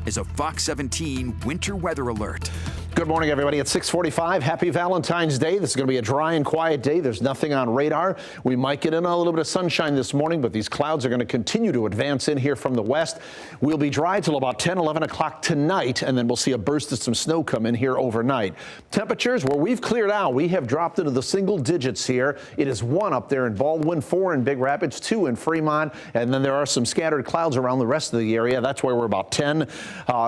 is a Fox 17 winter weather alert. Good morning, everybody. It's 6:45. Happy Valentine's Day. This is going to be a dry and quiet day. There's nothing on radar. We might get in a little bit of sunshine this morning, but these clouds are going to continue to advance in here from the west. We'll be dry till about 10, 11 o'clock tonight, and then we'll see a burst of some snow come in here overnight. Temperatures, where we've cleared out, we have dropped into the single digits here. It is 1 up there in Baldwin, 4 in Big Rapids, 2 in Fremont, and then there are some scattered clouds around the rest of the area. That's where we're about 10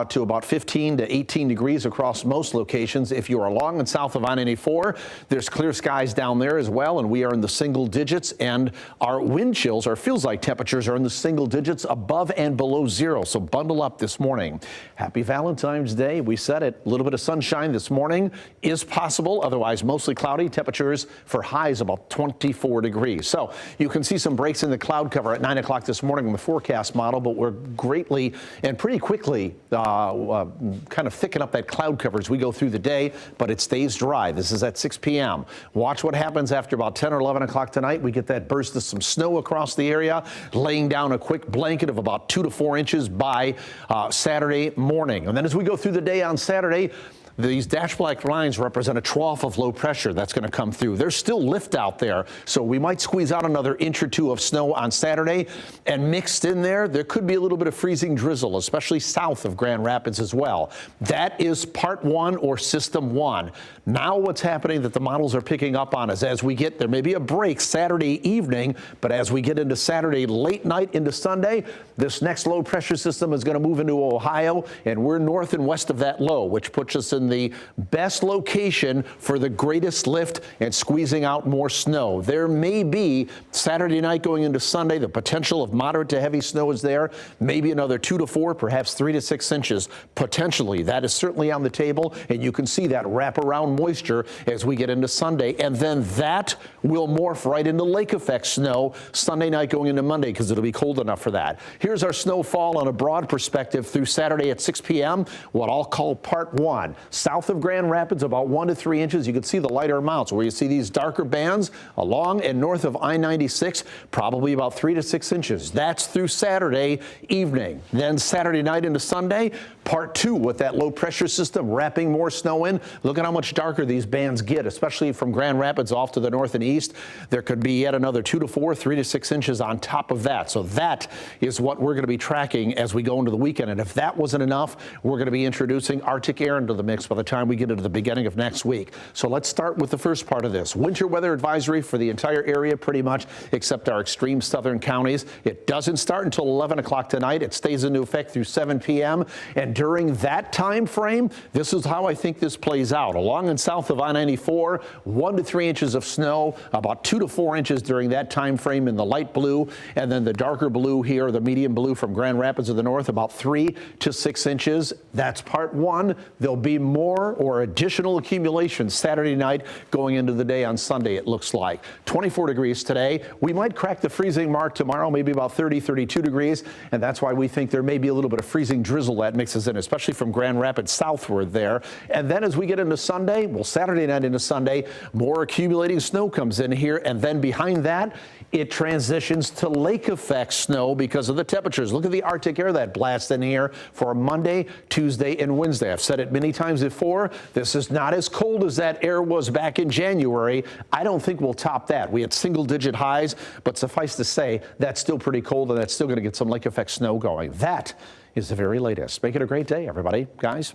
to about 15 to 18 degrees across most locations. If you are along and south of I-94, there's clear skies down there as well, and we are in the single digits, and our wind chills, our feels like temperatures are in the single digits above and below zero. So bundle up this morning. Happy Valentine's Day. We said it. A little bit of sunshine this morning is possible. Otherwise, mostly cloudy. Temperatures for highs about 24 degrees. So you can see some breaks in the cloud cover at 9 o'clock this morning on the forecast model, but we're greatly and pretty quickly kind of thicken up that cloud cover as we go through the day, but it stays dry. This is at 6 p.m. Watch what happens after about 10 or 11 o'clock tonight. We get that burst of some snow across the area, laying down a quick blanket of about 2 to 4 inches by Saturday morning. And then as we go through the day on Saturday, these dash black lines represent a trough of low pressure that's going to come through. There's still lift out there, so we might squeeze out another inch or two of snow on Saturday. And mixed in there could be a little bit of freezing drizzle, especially south of Grand Rapids as well. That is part 1 or system 1. Now what's happening that the models are picking up on is as we get, there may be a break Saturday evening, but as we get into Saturday late night into Sunday, this next low pressure system is going to move into Ohio, and we're north and west of that low, which puts us in the best location for the greatest lift and squeezing out more snow. There may be Saturday night going into Sunday, the potential of moderate to heavy snow is there, maybe another 2 to 4, perhaps 3 to 6 inches potentially. That is certainly on the table, and you can see that wraparound moisture as we get into Sunday, and then that will morph right into lake effect snow Sunday night going into Monday because it'll be cold enough for that. Here's our snowfall on a broad perspective through Saturday at 6 p.m., what I'll call part 1. South of Grand Rapids, about 1 to 3 inches. You can see the lighter amounts where you see these darker bands along and north of I-96, probably about 3 to 6 inches. That's through Saturday evening. Then Saturday night into Sunday, part 2 with that low pressure system wrapping more snow in. Look at how much darker these bands get, especially from Grand Rapids off to the north and east. There could be yet another 2 to 4, 3 to 6 inches on top of that. So that is what we're going to be tracking as we go into the weekend. And if that wasn't enough, we're going to be introducing Arctic air into the mix by the time we get into the beginning of next week. So let's start with the first part of this. Winter weather advisory for the entire area pretty much, except our extreme southern counties. It doesn't start until 11 o'clock tonight. It stays into effect through 7 p.m. And during that time frame, this is how I think this plays out. Along and south of I-94, 1 to 3 inches of snow, about 2 to 4 inches during that time frame in the light blue, and then the darker blue here, the medium blue from Grand Rapids to the north, about 3 to 6 inches. That's part 1. There'll be more or additional accumulation Saturday night going into the day on Sunday, it looks like. 24 degrees today. We might crack the freezing mark tomorrow, maybe about 30, 32 degrees, and that's why we think there may be a little bit of freezing drizzle that mixes in, especially from Grand Rapids southward there. And then as we get into Sunday, well, Saturday night into Sunday, more accumulating snow comes in here, and then behind that, it transitions to lake effect snow because of the temperatures. Look at the Arctic air that blasts in here for Monday, Tuesday, and Wednesday. I've said it many times before. This is not as cold as that air was back in January. I don't think we'll top that. We had single-digit highs, but suffice to say, that's still pretty cold, and that's still going to get some lake effect snow going. That is the very latest. Make it a great day, everybody. Guys.